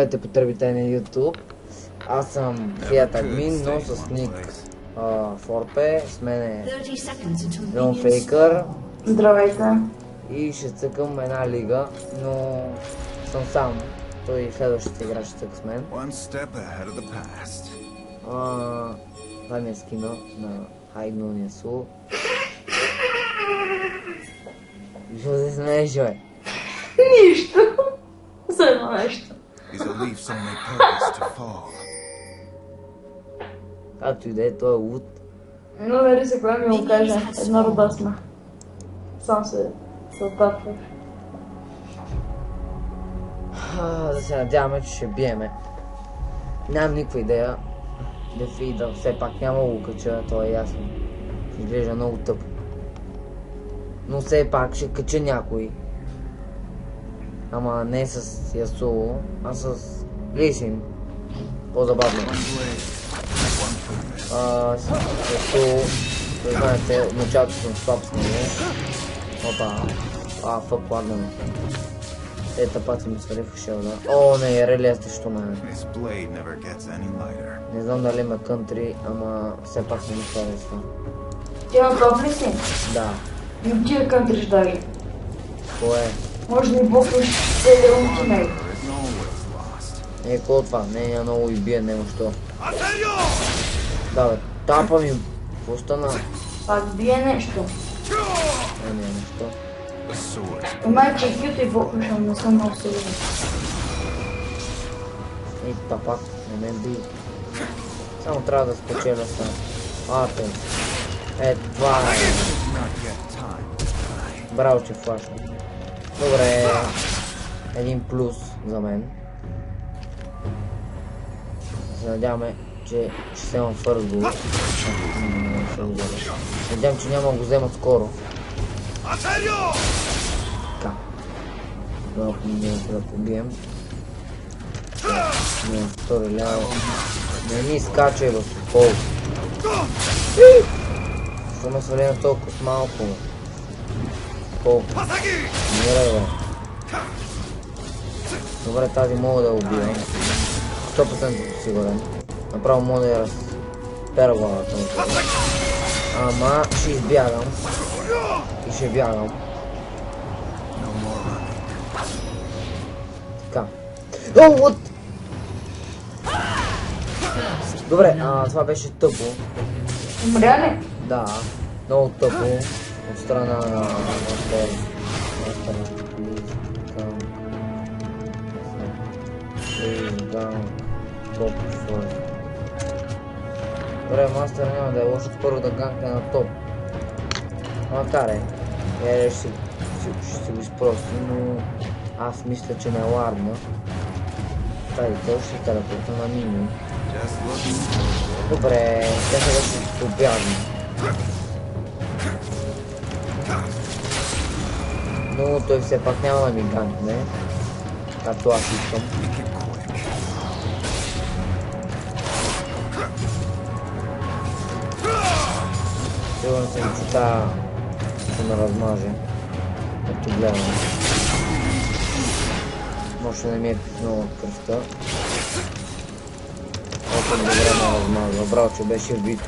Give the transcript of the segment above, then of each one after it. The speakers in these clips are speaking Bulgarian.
Здравейте, потребители на YouTube. Аз съм Fiat Admin, но с ник Forpe. С мен е Leon Faker. Здравейте. И ще цъкам една лига, но съм сам. Той следващата игра ще цъка с мен. Това ми е скина на Хайгнония Сул. Защо се смееш, бе? Нищо. За едно нещо. Както и да е, той е луд. Но вери се, кога ми го каже. Една рода сме. Сам се отапваш. Да се надяваме, че ще биеме. Нямам никаква идея. Дефида, все пак няма лукача, то е ясно. Изглежда много тъпо. Но все пак ще кача някой. Ама не с Ясуло, а с Лисин. По-забавно. Ясуло, знаете, от началото съм слаб с него. Опа. Фък, ладно. Ета пак съм свалих шелда. О, не, релия срещу мен. Не знам дали има кънтри, ама все пак съм харесва. Ти на топ ли си? Да. И ти я кънтриш даже. Кое? Може да ми бухнеш целия ултимейт. Какво това? Не, много и бие, нема що. Да, бе, тапа ми. Какво стана? Пак бие нещо. Не, нещо. Май че кюто и бухнеш, но не съм много сигурен. И тапак, не ме би. Само трябва да спечеля са. Ате. Това е. Браво, че флашна. Добре. Един плюс за мен. Се надяваме, че ще вземам фърст гол. Надявам, че няма да го вземат скоро. Така. Малко ми да побием. Не, втори ляво. Не ми скачай в пол. Защо ме свали на толкова с малко? Пол. Мирай, бе. Добре, тази мога да убия. 100% сигурен. Направо мога да я разпера главата. Ама ще избягам. И ще бягам. Така. О, вот! Добре, това беше тъпо. Умря ли? Да, много тъпо. От страна на Мастер. Топ. Добре, Мастер няма да е лошо първо да ганкне на топ. Макар е. Ще си го изпрости, но аз мисля, че не е ларна. Тази той ще телепорта на минимум. Добре, тя сега ще се обягне. Но той все пак няма да ми ганкне. Както аз искам. Сигурно съм, че тази ще ме размаже. Ето гледам. Може да не ми е писнала кръвта. Ето добре ме размазва. Браво, че беше вбит.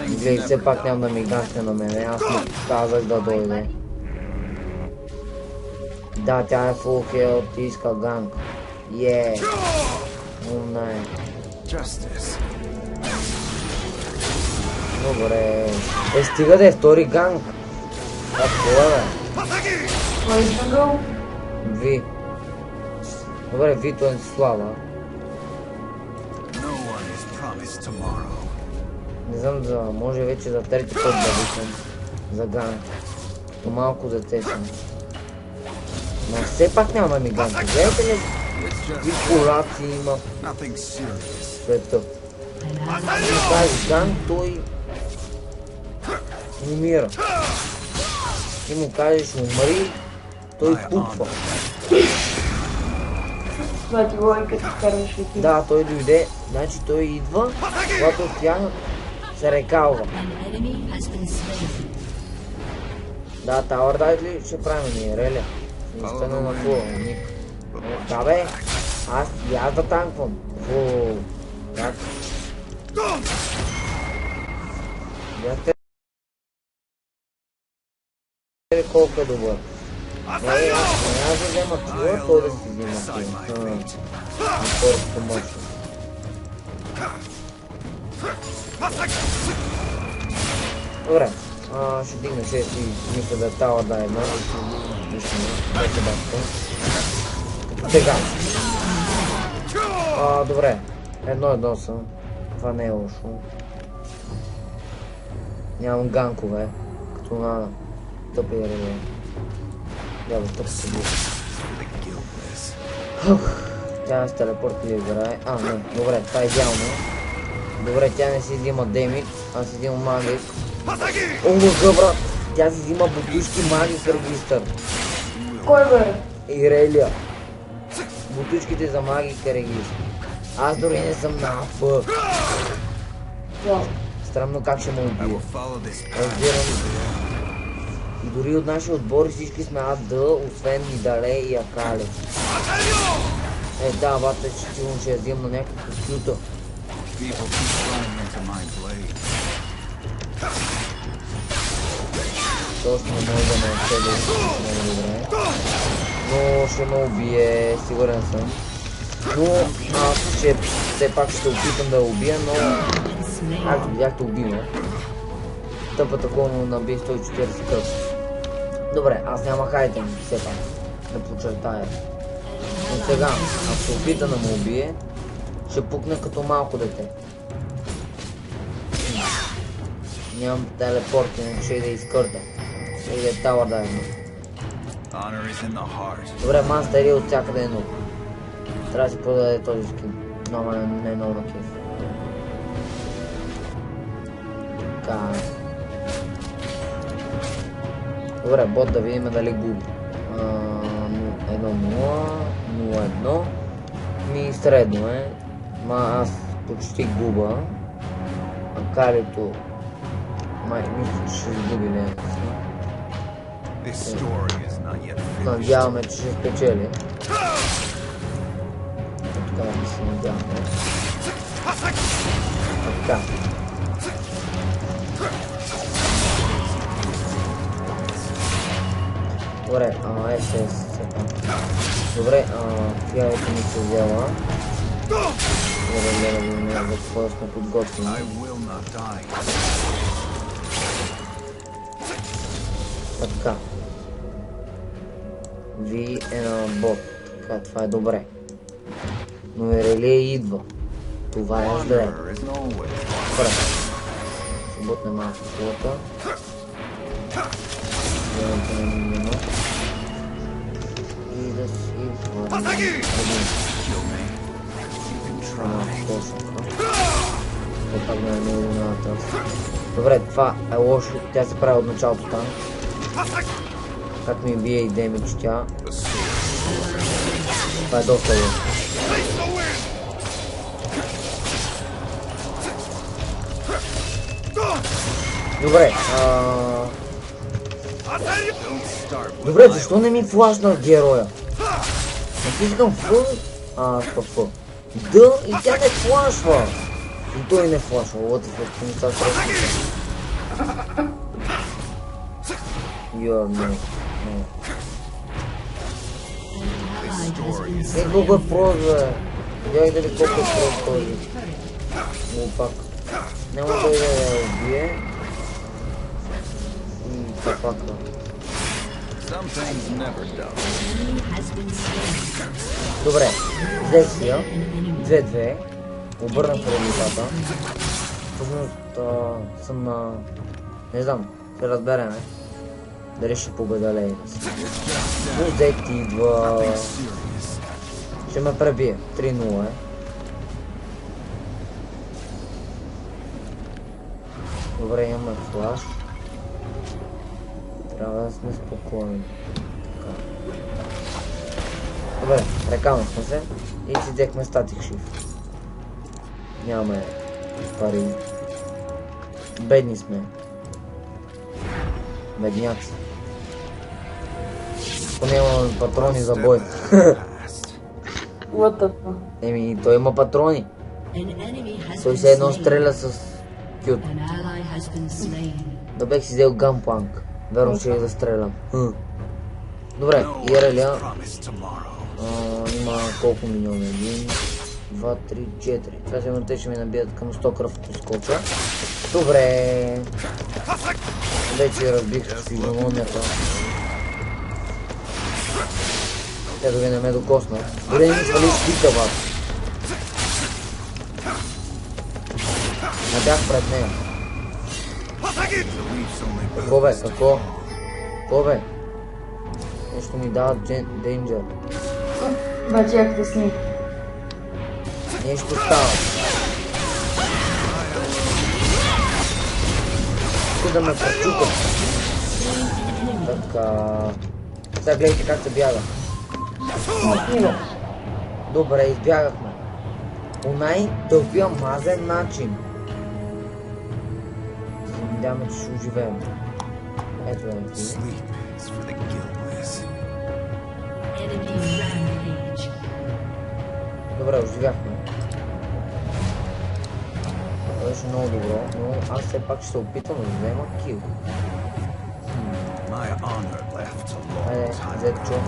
Гледай, все пак няма да ми ганкне на мене. Аз му казах да дойде. Да, тя е full health и иска ганк. Умна е. Добре. Стига да е втори ганк. Какво е, бе? Кой е джунгъл? Ви. Добре, Вито е слава. Не знам, може вече за трети път да викам за ганк. То малко дете съм. Но все пак няма ми ганк. Гледайте ли? Какви колаци има в света. Ако кажеш ганк, той умира. Ти му кажеш умри, той пуква. Това ти логика ти караш ли ти? Да, той дойде, значи той идва, когато тя се рекалва. Да, Tower Dive ли ще правим ние, Реля? Нищо не напува, ник. Да бе, аз да танквам. Воу, как? Видяхте ли колко е добър? Не, аз да взема това, той да си взема това. Хората мощно. Добре, ще дигна 6 и мисля да тава да една. Сега. Добре. Едно съм. Това не е лошо. Нямам ганкове. Като на тъпи реле. Я бе, тъп се бил. Тя с телепорт ли играе? Не. Добре, това е идеално. Добре, тя не си взима демит, аз си взима магик. О, брат! Тя си взима бутушки магик регистър. Кой бе? Ирелия. Бутушките за магика регистър. Аз дори не съм на АФ. Странно как ще ме убие. Разбирам. И дори от нашия отбор всички сме АД, освен Нидале и Акале. Да, бата, сигурно ще я взимам на някакъв компютър. Точно може да ме отседи много добре. Но ще ме убие, сигурен съм. Но аз все пак ще опитам да я убия, но както видяхте убива. Тъпата колно наби 140 кръв. Добре, аз нямах айтем, все пак да подчертая. Но сега, ако се опита да ме убие, ще пукне като малко дете. Нямам телепорт, иначе да изкърта. И да е тауър да е. Добре, мастери от всякъде е нов. Трябва да си продаде този скин. Но не е много на кеф. Така. Добре, бот да видим дали губи. 1-0, 0-1. Ми средно е. Аз почти губа. Акалито мисля, че ще изгуби не. Надяваме, че ще спечели. Така да се надяваме. Така. Добре, добре, фиалите ми се взела. Да видим за какво сме подготвени. Така. Ви е на бот. Така, това е добре. Но Ирелия идва. Това е зле. Добре. Ще бутне малко флота. И да си хвърли. Пак да не е едината. Добре, това е лошо. Тя се прави от началото там. Как ми бие и демидж тя. Това е доста лошо. Добре, добре, защо не ми флашна героя? Натискам Ф, Ф. Д и тя не флашва. И той не флашва, вот и флашва, не става срещу. Колко е прост, бе. Видяхте ли колко е прост този? Глупак. Няма да я убие. И папака. Добре, взех си я. 2-2. Обърнах резултата. Всъщност съм на... Не знам, ще разбереме. Дали ще победа Лейнс. Музек идва... Ще ме пребие. 3-0 е. Добре, имаме флаш. Трябва да сме спокойни. Така. Добре, рекамахме се и си взехме статик шифт. Нямаме пари. Бедни сме. Бедняци. Поне има патрони за бой. What the fuck? Еми, той има патрони. Той се едно стреля с кют. Да бех си взел ганпланк. Верно, че да стрелям. Добре, Иреля. Има колко милиона? 1, 2, 3, 4. Това се те ще ми набият към 100 кръв, ако скоча. Добре. Вече разбих физиономията. Те дори не ме докосна. Дори не ми свали щита, бат. Не бях пред нея. Какво бе? Какво? Какво бе? Нещо ми дава Danger. Бачи, як те сни. Нещо става. Иска да ме пречукат. Така. Сега гледайте как се бяга. Добре, избягахме. По най-тъпия мазен начин. Надяваме, че ще оживеем. Ето да ме пине. Добре, оживяхме. Това беше много добро, но аз все пак ще се опитам да взема кил. Хайде, Зетчо,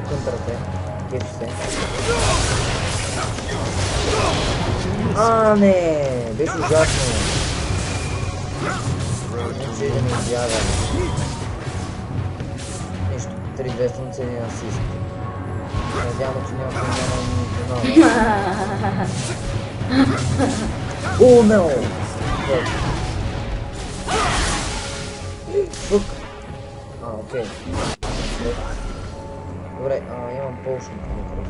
кънтрате, кефи се. Не, беше ужасно. Не че да ми избяга. Нищо, 3-2 слънцени асист. Надявам, че няма ни О, не! Фук! Окей. Добре, имам полшен към кръв.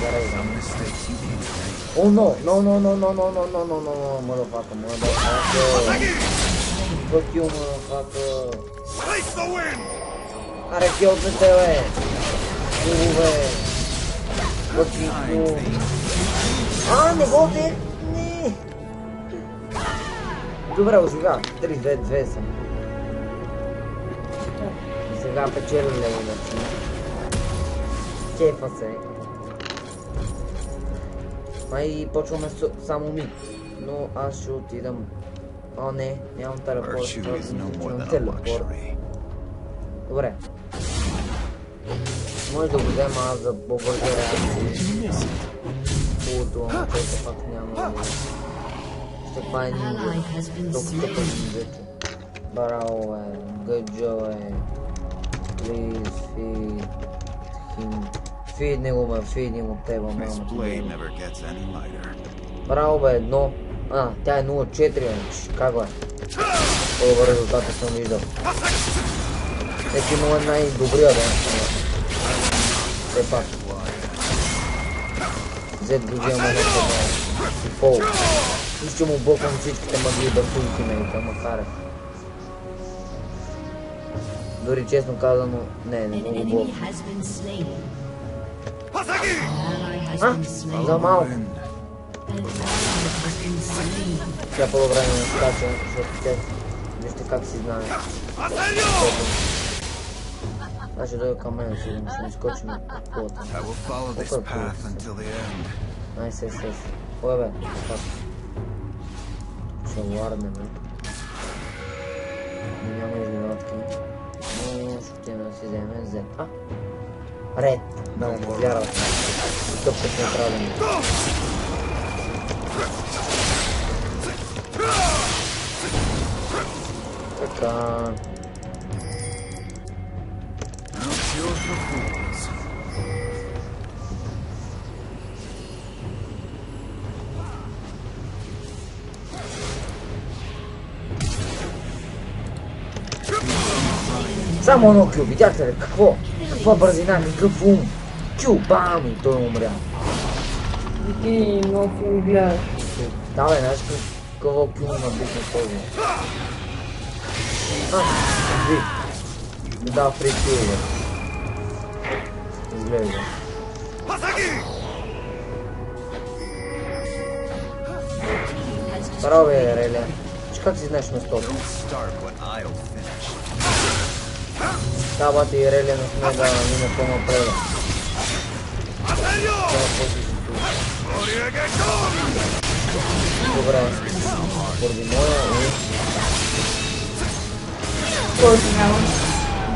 Зарай дам. О, но! Motherfucker. Fuck you, motherfucker. Аре, килтнете, бе! Бе! Fucking не го де! Не! Добре, оживях. 3-2-2 съм. И сега печеля иначе. Кефа се. Май почваме само ми. Но аз ще отидам. Не, нямам телепорт. Нямам телепорт. Добре. Може да го взема аз за по-бърза реакция. Хубавото, което пак няма. Ще това е нинджа. Толкова път нинджата. Браво е, гъджо е. Please feed him. Фидни го ме, фидни го теба, мама. Браво бе, едно. Тя е 0-4, как бе? По-добър резултат съм виждал. Ето имало най-добрия да. Все пак. Зет го взема нещо да и пол. Ще му блоквам всичките магии бъртулки мейка, макар. Дори честно казано, не го блоквам. За малко. Сега по-добре не скача, защото те вижте как си знае. Аз ще дойда към мен, ще ми скочим от колата. Найс. Кой бе? Ще варнем, бе. Няма изненадки. Но ще отидем да си вземем зет. Ред! Да му повярвам. Тъп път не трябва да ми. Така... Само едно кю, видяхте ли? Какво? Каква бързина, какъв ум? Кю, бам! И той умря. Ти много филм гледаш. Да бе, знаеш какво кю на бих на този. Ви. Да, фри кю, бе. Изглежда. Браво бе, Реля. Как си знаеш местото? Табата и Рели не сме да мине по-напред. Добре, поради моя и... Който няма.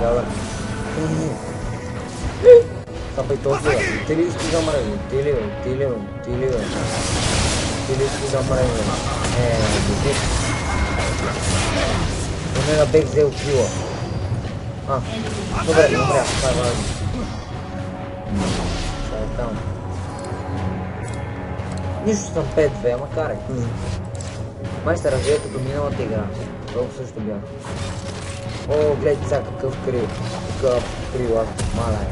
Да. Тапай този бе. Ти ли иски да мреже? Ти ли бе? Ти ли иски да мреже? Дозик. Поне да бех взел кила. Добре, това е важно. Това е там. Нищо съм 5-2, ама карай. Май се развие като миналата игра. Толкова също бях. О, гледайте сега какъв крил. Какъв крил, мала е.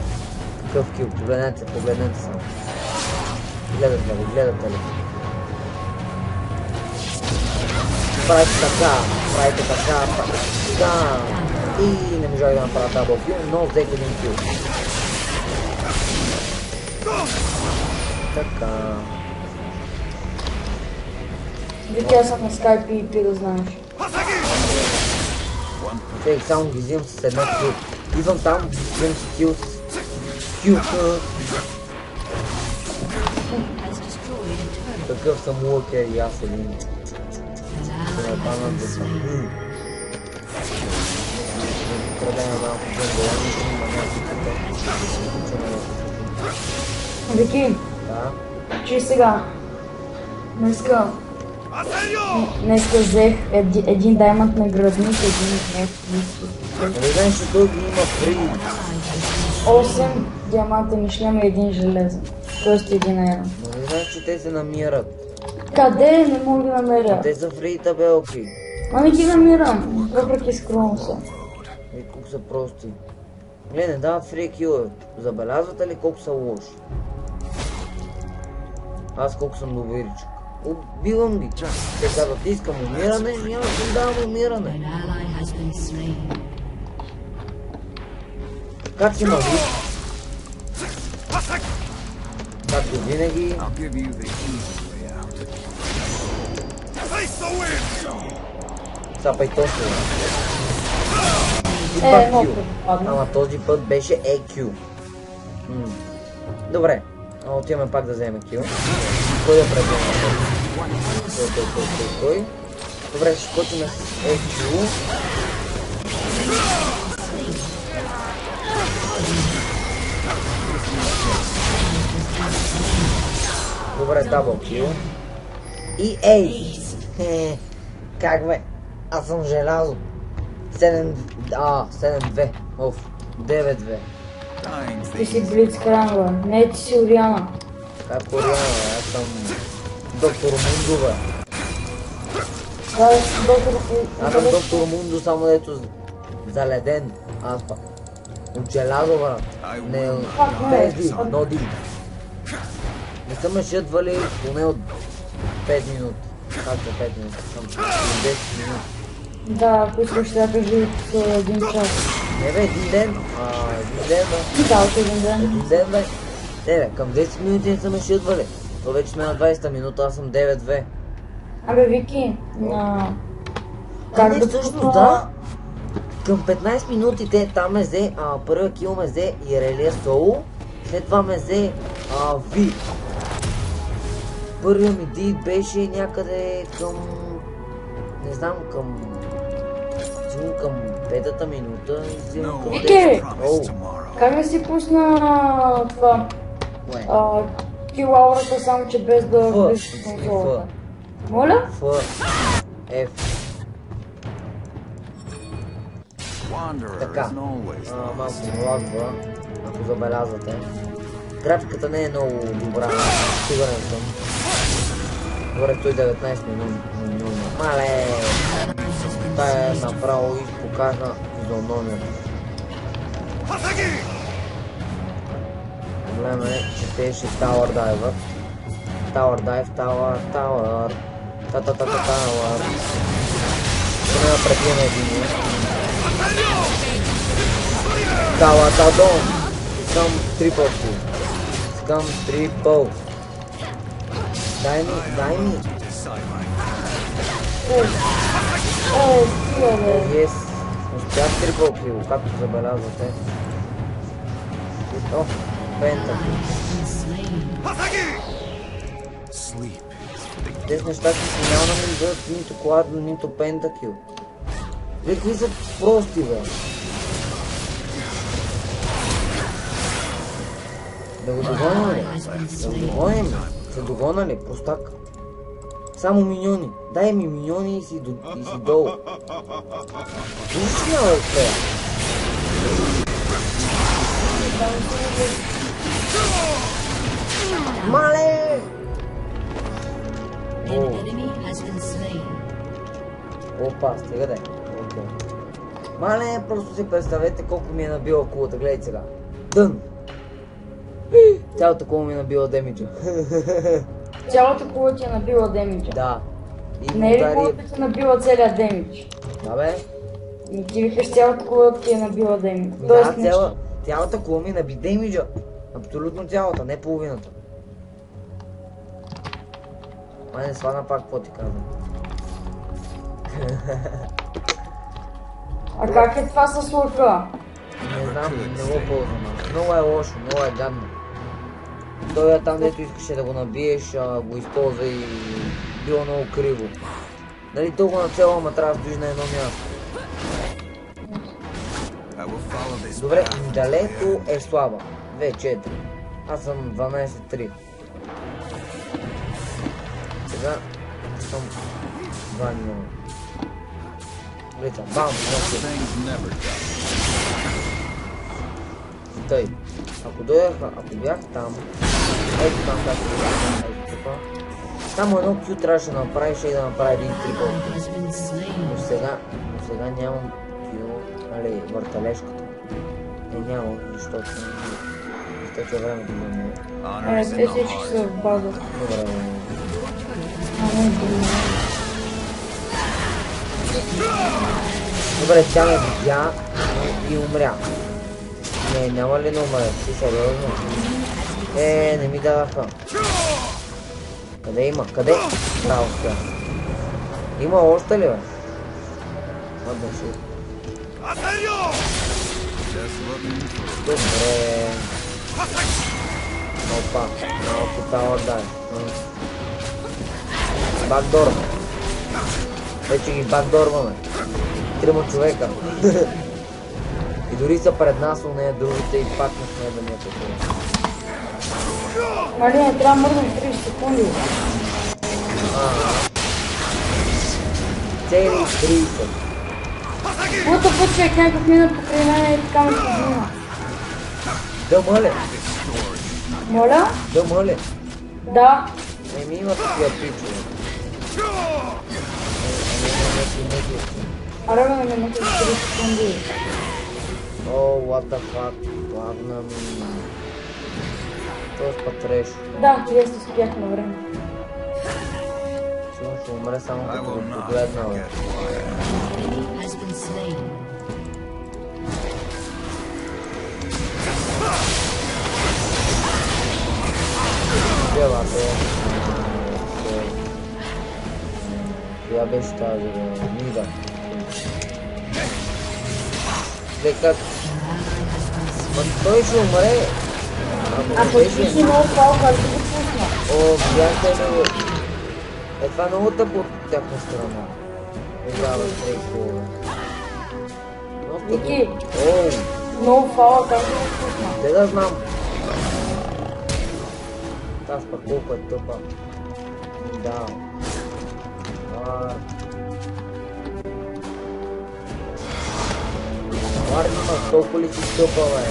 Какъв кил, погледнете само. Гледате ли? Правите така. Да. И не можах да направя дабл кил, но взех един кил. Така. Вики, аз съм на скайп и ти да знаеш. Тъй, само ги взимам с една кил. Идвам там, взимам си кил с килка. Такъв съм лъкер и аз един. Ще нападам да съм. Продължаваме малко джунгъл, има някакви. Вики, Да. чуй сега. Днеска взех един даймонд на градник, един нефт. Не знаеш, че той ги има фри. 8 диамантени шлема и един железен. Тоест един аерон. Но не знаеш, че те се намират. Къде? Не мога да намеря. Те са фри табелки. Ами ги намирам, въпреки скромса. И колко са прости. Не дават фри килове. Забелязвате ли колко са лоши? Аз колко съм доверичък. Убивам ги. Те казват, искам умиране, няма да им давам умиране. Как си маги? Както винаги. Сапай точно. И пак много кил. падна. Ама този път беше EQ. Добре. Отиваме пак да вземем кил. Кой да предвидим? Кой? Добре, ще скочим с EQ. Добре, дабл кил. И ей! Как бе? Аз съм желязо. 7-2. Оф. 9-2. Ти си Блицкранга. Не, ти си Ориана. Как Ориана, аз съм доктор Мундо, бе. Да, доктор... Аз съм доктор Мундо, само дето заледен. Аз пак. От желязо, брат. Не, без ди, но ди. Не съм шедвали поне от 5 минути. Как за 5 минути? Съм 10 минути. Да, ако ще да кажи един час. Не бе, един ден. Един ден, бе. Да, от един ден. Един ден, бе. Не бе, към 10 минути не съм шедвали. То вече сме на 20-та минута, аз съм 9-2. Абе, Вики, на... Как да всъщност, да. Към 15 минути те там ме взе, първия кил ме взе Ирелия Соло, след това ме взе Ви. Първия ми дит беше някъде към... Не знам, към 5-та минута и взимам към 10. Как да си пусна това? Кил аурата, само че без да влизаш в консолата. Моля? F. Така, малко лагва, ако забелязвате. Графиката не е много добра, сигурен съм. Горе 119 минути. Мале! Тая е направо и покажа изономията. Проблема е, че те ще Tower Dive. Tower Dive, Tower. Tower. Поне да пребием един. Tower. Искам трипъл. Дай ми. Стига, бе. Yes. Успях трипъл кил, както забелязвате. О, пента. Тези неща си няма да ми дадат нито кладно, нито пентакил. Какви са прости, бе? Да го догоним ли? Да го догоним ли? Се догона ли? Простак. Само миньони. Дай ми миньони и си долу. Виж ли няма да успея? Мале! Опа, стига да. Мале, просто си представете колко ми е набила кулата. Гледай сега. Дън! Цялата кула ми е набила демиджа. Цялата кула ти е набила демиджа. Да. И Не е ли кулата ти е набила целият демидж? Да, бе. И ти викаш цялата кула ти е набила демидж. Да, цялата кула ми наби демиджа. Абсолютно цялата, не половината. Май не свана пак, какво ти казвам. А как е това с лъка? Не знам, не го ползвам. Много е лошо, много е гадно. Той е там, дето искаше да го набиеш, го използва и било много криво. Нали толкова на цяло, ама трябва да стоиш на едно място. Добре, далеко е слаба. 2-4. Аз съм 12-3. Сега съм 2 милиона. Гледа, бам, тъй. Ако бях там, ето там както бях, ето тук. Само едно кю трябваше да направиш и да направи един трипъл. Но сега нямам кю, нали, върталежката. Нямам, защото е времето за мен. Те всички са в база. Добре, добре, тя ме видя и умря. Не, няма ли да умре? Си сериозно? Не ми дадаха. Къде има? Къде? Да, успя. Има още ли, бе? Мъдна си. Добре. Опа, малко тала дай. Бакдор. Вече ги бакдорваме. 3 човека. И дори са пред нас, у нея другите и пак не сме да ми е такова. Мали, не трябва мърдам 30 секунди. Цели 30. Каквото път човек някакъв мина покрай мен и така ме подмина. Да мъле. Моля? Да мъле. Да. Не ми има такива пичове. Аре бе, не ме 30 секунди. О, what the fuck. Плавна ми. Тоест пътреш. Да, 30 успях на време. Сигурно ще умре само като го погледна, бе. Бела, бе. Коя беше тази, бе? Нида. Как? Ма той ще умре. Ако си много палка, да го пусна. О, бяхте ли? Това е много тъпо от тяхна страна. Не дава трейко. Ники. Оу. Много фала, как да го пусна? Те да знам. Аз пък колко е тъпа. Да. Вард има толкова ли си тъпа, бе?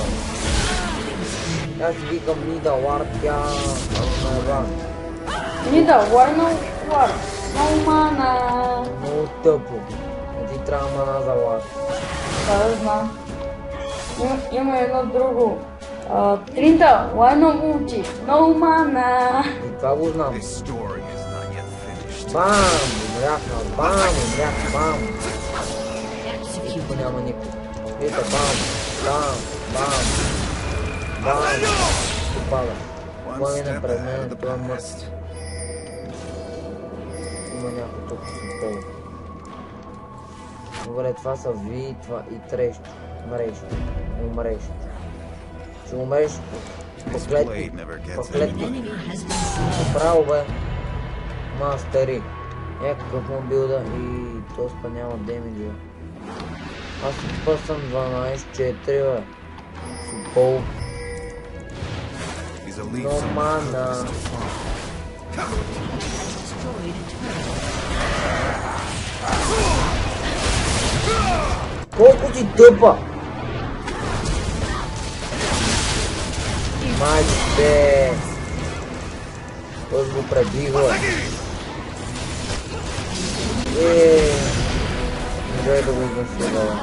Аз викам Нида Вард, тя на Еван. Нида, Вард. Много мана. Много тъпо. Не ти трябва мана за Вард. Да знам. Има едно друго. Тринта, Лайно Мулти. Много мана. И това го знам. Бам! Умряхна, бам! Тук няма никой. Ето, бам! Попада. Кой е пред мен, това е мъртв. Има някой тук с пол. Добре, това са ви, това и трещ. Умреш. Ще умреш паклетки. Право бе. Мастери. Някакъв му билда и то спа няма демиджа. Аз път съм 12-4 бе. Супол. Но мана. Колко ти тъпа! Майче! Той го пребигва. Дай да го изнасилава.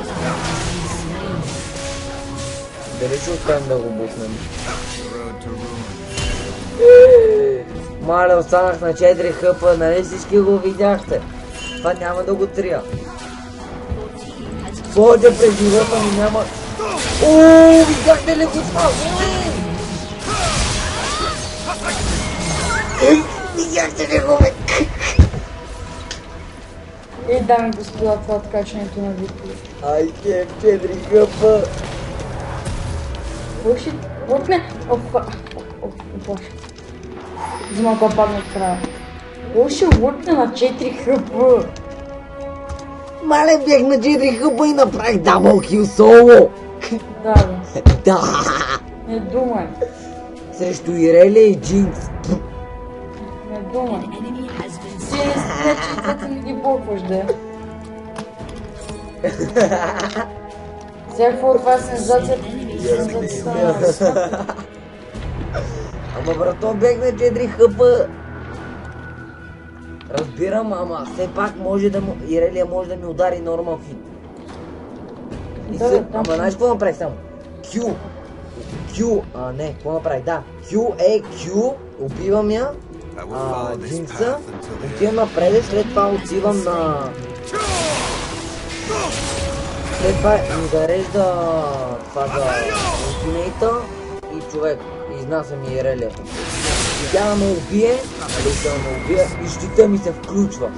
Дали ще успеем да го бухнем? Мале, останах на 4 хъпа, нали всички го видяхте? Това няма да го трия. Ходя през живота ми няма... Ооо, видяхте ли го това? Видяхте ли го, бе? И дами и господа, това откачването на Виктор. Айде, 4 хъпа. Лъши, лъкне. Боже. За малко падна в края. Лъши лъкне на 4 хъпа. Мале, бях на 4 хъпа и направих дабъл кил соло. Да, бе. Да. Не думай. Срещу Ирелия и Джинкс. Не думай. Ти не че не ги блокваш, да. Сега какво това е сензация? Ама брато, бех на 4 хъпа. Разбирам, ама все пак може да му... Ирелия може да ми удари нормал хит. Ама знаеш какво направих само? Q. Не, какво направих? Да. Q, убивам я. Джинкса. Отивам напред, след това отивам на... След това ми зарежда това за ултимейта и човек. Изнася ми Ирелията. И тя да ме убие, и щита ми се включва.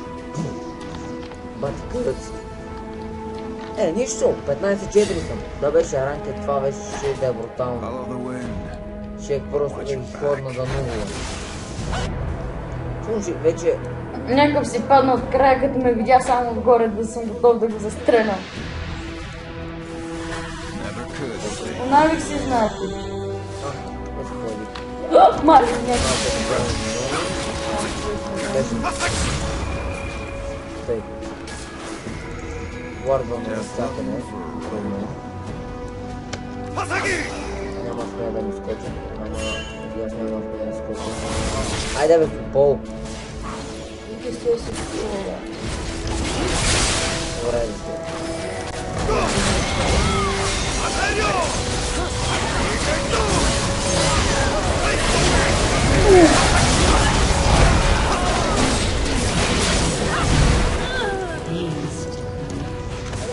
Бати къръци. Нищо, 15-4 съм. Да беше ранкет, това беше да е брутално. Ще просто да ги ходна за нула. Слушай, вече... Някакъв си падна от края, като ме видя само отгоре, да съм готов да го застрелям. Навик си знаете. Мали, някакъв. Тъй. Варвам на всякъде. Няма смея да ми скоча. Ама аз няма смея да скоча. Айде бе, футбол. Ти стои си футбола. Добре да сте.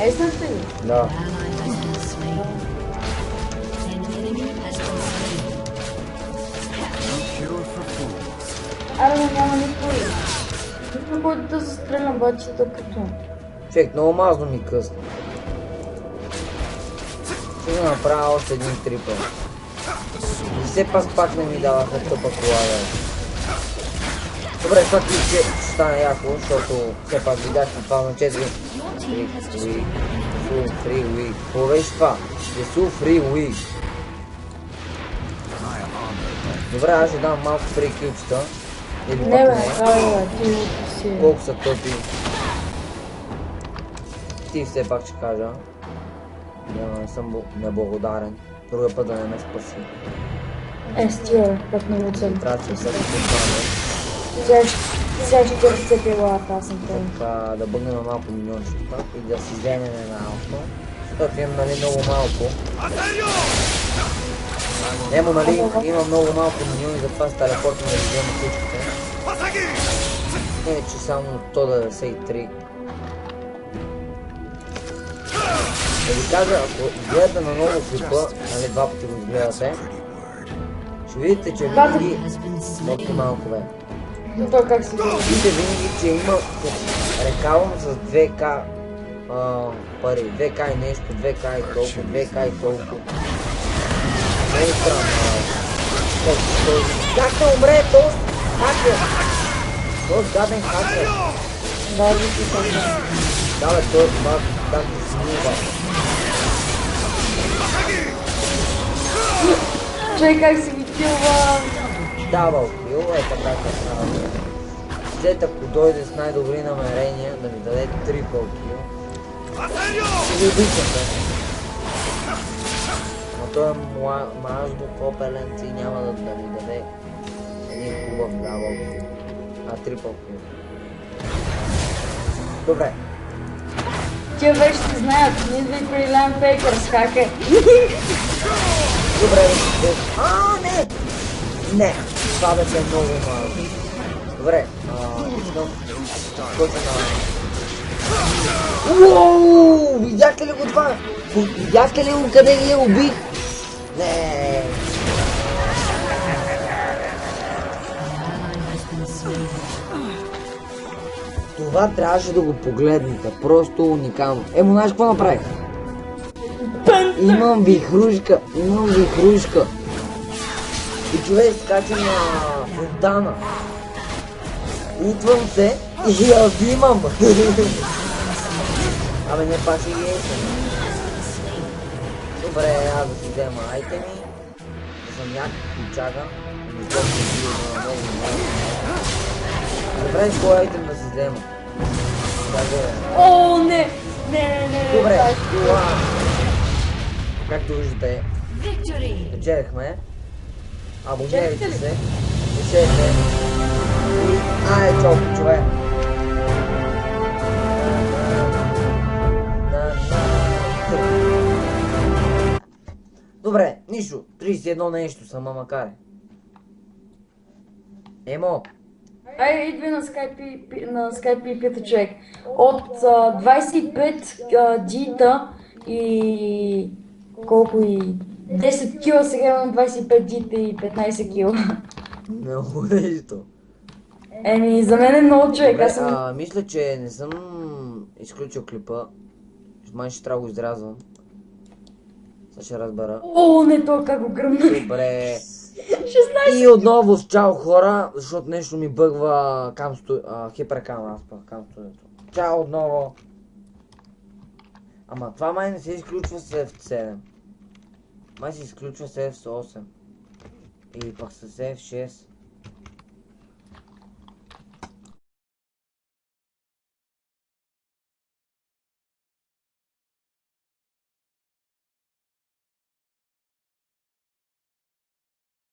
Есната ли? Да. Аре, няма никой. Никой който да застрелям, бачи като. Човек, много мазно ми късна. Ще да направя още един трипъл. И все пак не ми даваха тъпа кола, бе. Добре, това клип ще стане яко, защото все пак видях това на 4. Free week. Какво беше това? Free week. Добре, аз ще дам малко фри килчета. Или не бе, ти си. Колко са тъпи. Ти все пак ще кажа. Не съм неблагодарен. Другия път да не ме спаси. Стига, как не го цели. Трябва да се спаси. Сега ще разцепи лата, аз съм това. Така, да бъгнем малко миньончета и да си вземем една ауто. Защото имам нали много малко. Немо нали има много малко миньони, затова с телепорта да взема всичките. Иначе само 193. Да ви кажа, ако гледате на ново клипа, нали два пъти го изгледате, ще видите, че винаги много малко бе. Но той как си го? Видите винаги, че има рекалвам с 2К пари. 2К и нещо, 2К и толкова, 2К и толкова. Много странно. Как не умре този хакер? Този гаден хакер. Да, вижте сега. Да, бе, той бак, как ти смива. Чай как си ги килва. Давал кил, така правя. След ако дойде с най-добри намерения да ми даде трипл кил. И обичам, бе. Но той е мажно попеленци и няма да ми даде един хубав дабъл кил. Трипл кил. Добре. Тия вече ти знаят, не идвай при Лайн Пейкър с хакер. Добре, не! Не! Това беше много малко. Добре, искам скоча на... Уоу! Видяхте ли го това? Видяхте ли го къде ги я убих? Не! Това трябваше да го погледнете, просто уникално. Емо, знаеш какво направих? Имам вихрушка, И човек скача на фонтана. Утвам се и я взимам. Абе, не пак ще ги есен. Добре, аз да си взема айтеми. Да съм някакви чага. Добре, с кой айтем да си взема? О, не! Не. Добре, това. Както виждате, печелихме. Абонирайте се. Пишете. И чоп, човек. Добре, нищо. 31 нещо са, макар. Емо. Айде, идви на Skype и пита човек. От 25 джита и... колко и... 10 кила, сега имам 25 джита и 15 кила. Много нещо. Еми, за мен е много човек, аз съм... Добре, мисля, че не съм изключил клипа. Май ще трябва да го изрязвам. Сега ще разбера. О, не, то как го гръмна. Добре. 16. И отново с чао хора, защото нещо ми бъгва хиперкам, аз пък кам студиото. Чао отново. Ама това май не се изключва с F7. Май се изключва с F8. Или пък с F6.